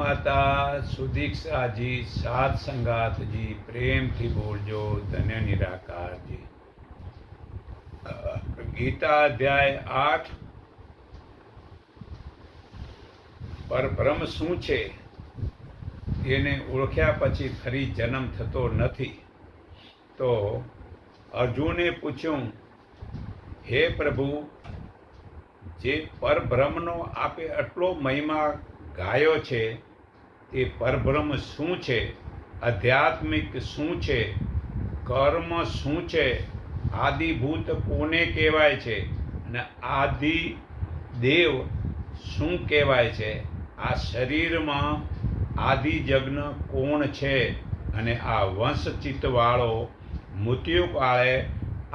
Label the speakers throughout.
Speaker 1: માતા સુદીક્ષાજી, સાત સંગાતજી, પ્રેમથી બોલજો. ધન્ય નિરાકારજી. ગીતા અધ્યાય 8. પરબ્રહ્મ શું છે એને ઓળખ્યા પછી ફરી જન્મ થતો નથી. તો અર્જુને પૂછ્યું, હે પ્રભુ, જે પરબ્રહ્મનો આપે આટલો મહિમા ગાયો છે તે પરબ્રહ્મ શું છે? આધ્યાત્મિક શું છે? કર્મ શું છે? આદિભૂત કોને કહેવાય છે? અને આદિ દેવ શું કહેવાય છે? આ શરીરમાં આદિજ્ઞ કોણ છે? અને આ વંશચિત્તવાળો મૃત્યુકાળે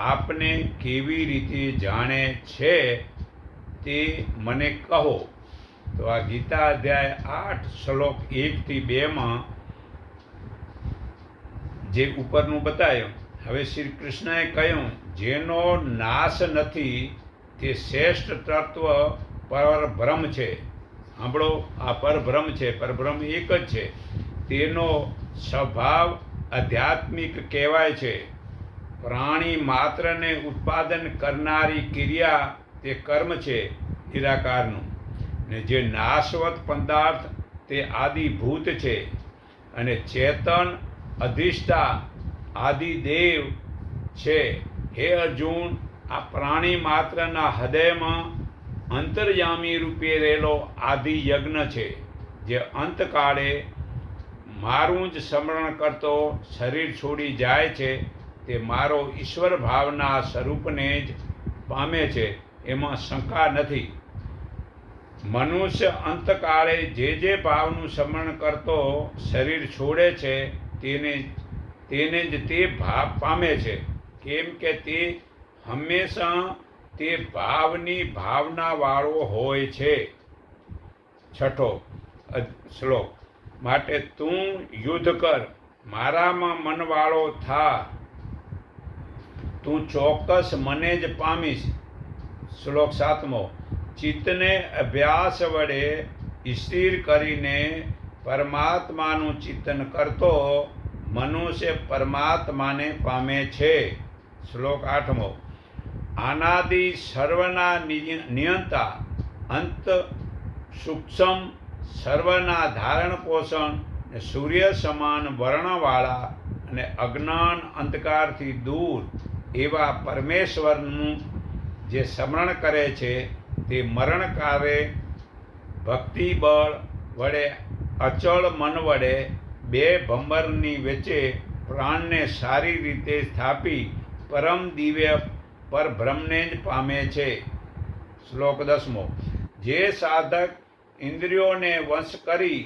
Speaker 1: આપને કેવી રીતે જાણે છે તે મને કહો. તો આ ગીતા અધ્યાય 8 શ્લોક 1 થી 2 જે ઉપરનું બતાવ્યું. હવે શ્રી કૃષ્ણએ કહ્યું, જેનો નાશ નથી તે શ્રેષ્ઠ તત્વ પરબ્રહ્મ છે. સાંભળો, આ પરબ્રહ્મ છે. પરબ્રહ્મ એક જ છે. તેનો સ્વભાવ આધ્યાત્મિક કહેવાય છે. પ્રાણી માત્રને ઉત્પાદન કરનારી ક્રિયા તે કર્મ છે નિરાકારનું. ને જે નાશવત પદાર્થ તે આદિભૂત છે. અને ચેતન અધિષ્ઠા આદિદેવ છે. હે અર્જુન, આ પ્રાણી માત્રના હૃદયમાં અંતર્યામી રૂપે રહેલો આદિયજ્ઞ છે, જે અંતકાળે મારું જ સ્મરણ કરતો શરીર છોડી જાય છે. તે મારો ઈશ્વર ભાવના સ્વરૂપને જ પામે છે, એમાં શંકા નથી. મનુષ્ય અંતકાળે જે ભાવનું સ્મરણ કરતો શરીર છોડે છે તેને જ તે ભાવ પામે છે, કેમ કે તે હંમેશા તે ભાવની ભાવનાવાળો હોય છે. 6 શ્લોક. માટે તું યુદ્ધ કર, મારામાં મનવાળો થા, તું ચોક્કસ મને જ પામીશ. શ્લોક 7. ચિત્તને અભ્યાસ વડે સ્થિર કરીને પરમાત્માનું ચિંતન કરતો મનુષ્ય પરમાત્માને પામે છે. શ્લોક 8. અનાદિ સર્વના નિયંતા, અંત સૂક્ષ્મ, સર્વના ધારણ પોષણ, સૂર્ય સમાન વર્ણવાળા અને અજ્ઞાન અંધકારથી દૂર એવા પરમેશ્વરનું જે સ્મરણ કરે છે તે મરણકાળે ભક્તિબળ વડે અચળ મન વડે બે ભંભરની વચ્ચે પ્રાણને સારી રીતે સ્થાપી પરમ દિવ્ય પરબ્રહ્મને જ પામે છે. શ્લોક 10. જે સાધક ઇન્દ્રિયોને વશ કરી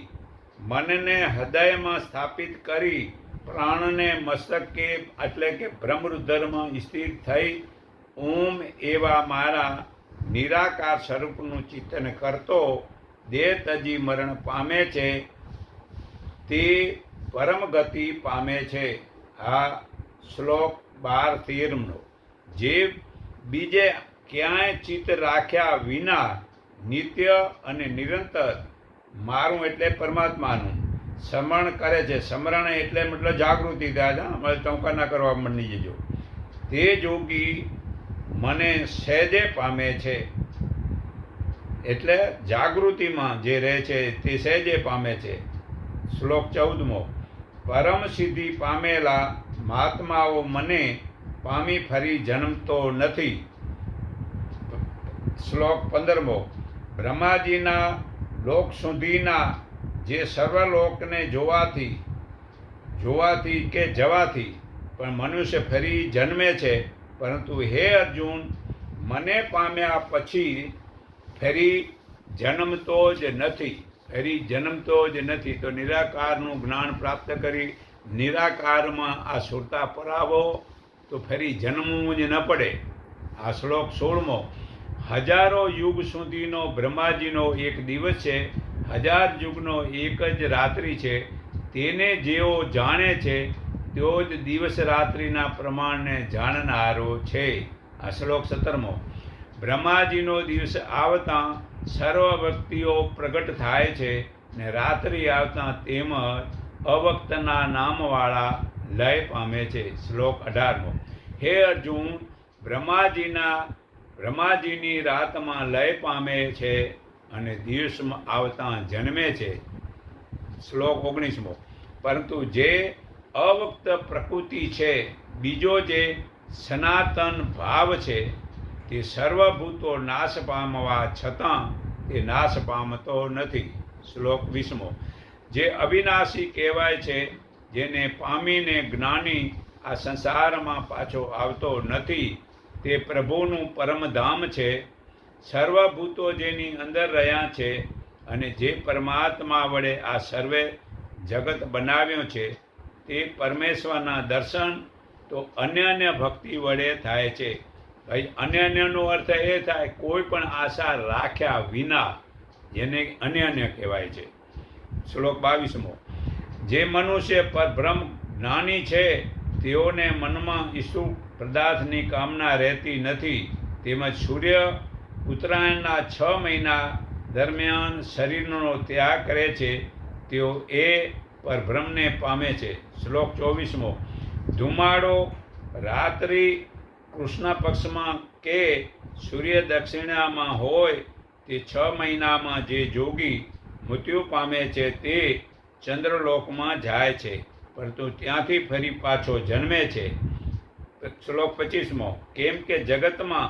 Speaker 1: મનને હૃદયમાં સ્થાપિત કરી પ્રાણને મસ્તકે એટલે કે બ્રહ્મરુદ્રમાં સ્થિર થઈ ઓમ એવા મારા નિરાકાર સ્વરૂપનું ચિંતન કરતો દેહ તજી મરણ પામે છે, તે પરમ ગતિ પામે છે. આ શ્લોક 12-13. જે બીજે ક્યાંય ચિત્ત રાખ્યા વિના નિત્ય અને નિરંતર મારું એટલે પરમાત્માનું સ્મરણ કરે છે. સ્મરણ એટલે મતલબ જાગૃતિ થાય. અમારે ચૌકા ના કરવા મંડી જજો. તે જોગી મને સહેજે પામે છે. એટલે જાગૃતિમાં જે રહે છે તે સહેજે પામે છે. શ્લોક 14. પરમ સિદ્ધિ પામેલા મહાત્માઓ મને પામી ફરી જન્મતો નથી. શ્લોક 15. બ્રહ્માજીના લોક સુધીના જે સર્વલોકને જોવાથી કે જવાથી પણ મનુષ્ય ફરી જન્મે છે, પરંતુ હે અર્જુન, મને પામ્યા પછી ફરી જન્મતો જ નથી. તો નિરાકારનું જ્ઞાન પ્રાપ્ત કરી નિરાકારમાં આ સુરતા પરાવો તો ફરી જન્મવું જ ન પડે. આ શ્લોક 16. હજારો યુગ સુધીનો બ્રહ્માજીનો એક દિવસ છે, 1000 યુગનો એક જ રાત્રિ છે. તેને જેઓ જાણે છે તેઓ જ દિવસ રાત્રિના પ્રમાણને જાણનારો છે. આ શ્લોક 17. બ્રહ્માજીનો દિવસ આવતા સર્વ વ્યક્તિઓ પ્રગટ થાય છે ને રાત્રિ આવતા તેમજ અવક્તના નામવાળા લય પામે છે. શ્લોક 18મો. હે અર્જુન, બ્રહ્માજીની રાતમાં લય પામે છે અને દિવસમાં આવતા જન્મે છે. શ્લોક 19મો. પરંતુ જે અવક્ત પ્રકૃતિ છે, બીજો જે સનાતન ભાવ છે, તે સર્વભૂતો નાશ પામવા છતાં તે નાશ પામતો નથી. શ્લોક 20મો. જે અવિનાશી કહેવાય છે, જેને પામીને જ્ઞાની આ સંસારમાં પાછો આવતો નથી, તે પ્રભુનું પરમધામ છે. સર્વભૂતો જેની અંદર રહ્યા છે અને જે પરમાત્મા વડે આ સર્વે જગત બનાવ્યો છે, તે પરમેશ્વરના દર્શન તો અનન્ય ભક્તિ વડે થાય છે. ભાઈ, અનન્યનો અર્થ એ થાય કોઈ પણ આશા રાખ્યા વિના, જેને અનન્ય કહેવાય છે. શ્લોક 22મો. જે મનુષ્ય પરબ્રહ્મ જ્ઞાની છે, તેઓને મનમાં ઈશ્વર પદાર્થની કામના રહેતી નથી. તેમજ સૂર્ય ઉત્તરાયણના 6 મહિના દરમિયાન શરીરનો ત્યાગ કરે છે, તેઓ એ પરબ્રહ્મને પામે છે. શ્લોક 24મો. ધુમાડો રાત્રિ કૃષ્ણ પક્ષમાં કે સૂર્ય દક્ષિણામાં હોય તે 6 મહિનામાં જે જોગી મૃત્યુ પામે છે, તે ચંદ્રલોકમાં જાય છે, પરંતુ ત્યાંથી ફરી પાછો જન્મે છે. શ્લોક 25મો. કેમ કે જગતમાં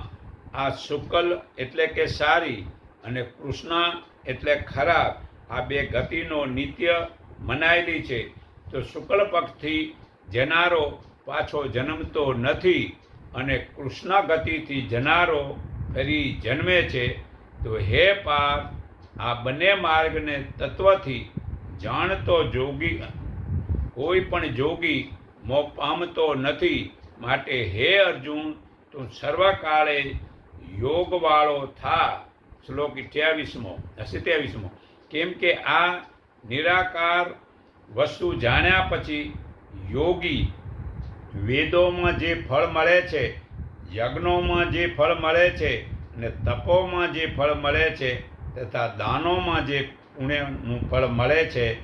Speaker 1: આ શુક્લ એટલે કે સારી અને કૃષ્ણ એટલે ખરાબ, આ બે ગતિનો નિત્ય મનાયેલી છે, તો શુક્લ પક્ષથી જનારો પાછો જન્મતો નથી અને કૃષ્ણ ગતિથી જનારો ફરી જન્મે છે. તો હે પાર્થ, આ બંને માર્ગને તત્વથી જાણતો જોગી કોઈ પણ જોગી મોક્ષ પામતો નથી. માટે હે અર્જુન, તું સર્વકાળે યોગવાળો થા. શ્લોક 27મો. કેમ કે આ નિરાકાર વસ્તુ જાણ્યા પછી યોગી વેદોમાં જે ફળ મળે છે, યજ્ઞોમાં જે ફળ મળે છે અને તપોમાં જે ફળ મળે છે તથા દાનોમાં જે પુણ્યનું ફળ મળે છે,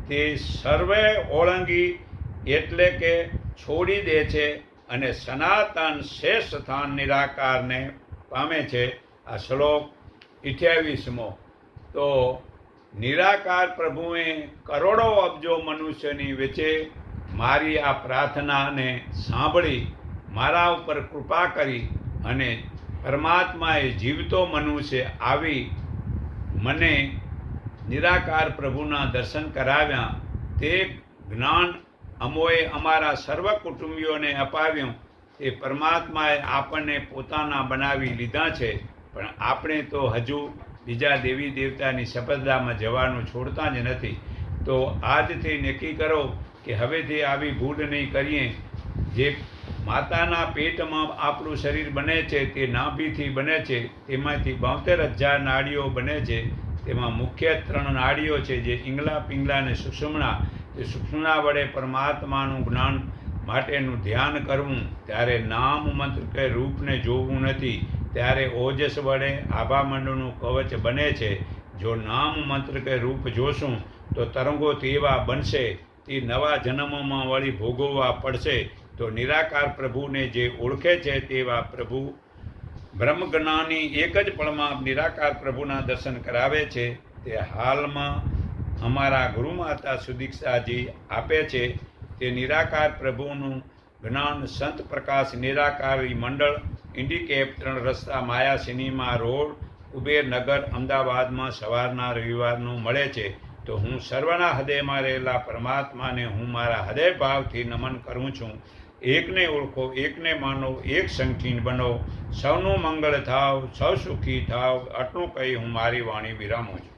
Speaker 1: તે સર્વે ઓળંગી એટલે કે છોડી દે છે અને સનાતન શેષ સ્થાન નિરાકારને પામે છે. આ શ્લોક 28મો. તો નિરાકાર પ્રભુએ કરોડો અબજો મનુષ્યની વચ્ચે મારી આ પ્રાર્થનાને સાંભળી મારા ઉપર કૃપા કરી અને પરમાત્માએ જીવતો મનુષ્ય આવી મને નિરાકાર પ્રભુના દર્શન કરાવ્યા. તે જ્ઞાન અમોએ અમારા સર્વ કુટુંબીઓને અપાવ્યું. તે પરમાત્માએ આપણને પોતાના બનાવી લીધા છે, પણ આપણે તો હજુ બીજા દેવી દેવતાની સપદામાં જવાનું છોડતા જ નથી. તો આજથી નક્કી કરો કે હવેથી આવી ભૂલ નહીં કરીએ. જે માતાના પેટમાં આપણું શરીર બને છે, તે નાભીથી બને છે, તેમાંથી 72,000 નાડીઓ બને છે. તેમાં મુખ્ય 3 નાડીઓ છે, જે ઈંગલા, પિંગલા અને સુષુમ્ના. તે સુષુમ્ના વડે પરમાત્માનું જ્ઞાન માટેનું ધ્યાન કરવું. ત્યારે નામ મંત્ર કે રૂપને જોવું નથી. ત્યારે ઓજસ વડે આભામંડળનું કવચ બને છે. જો નામ મંત્ર કે રૂપ જોશું તો તરંગો તેવા બનશે, તે નવા જન્મમાં વળી ભોગવવા પડશે. તો નિરાકાર પ્રભુને જે ઓળખે છે તેવા પ્રભુ બ્રહ્મજ્ઞાની એક જ પળમાં નિરાકાર પ્રભુના દર્શન કરાવે છે. તે હાલમાં અમારા ગુરુમાતા સુદીક્ષાજી આપે છે. તે નિરાકાર પ્રભુનું જ્ઞાન સંત પ્રકાશ નિરાકારી મંડળ, ઇન્ડિકેપ 3 રસ્તા, માયા સિનેમા રોડ, કુબેરનગર, અમદાવાદમાં સવારના રવિવારનું મળે છે. તો હું સર્વના હૃદયમાં રહેલા પરમાત્માને હું મારા હૃદય ભાવથી નમન કરું છું. એકને ઓળખો, એકને માનો, એક સંગઠીન બનો. સૌનું મંગળ થાવ, સૌ સુખી થાવ. આટલું કહી હું મારી વાણી વિરામું છું.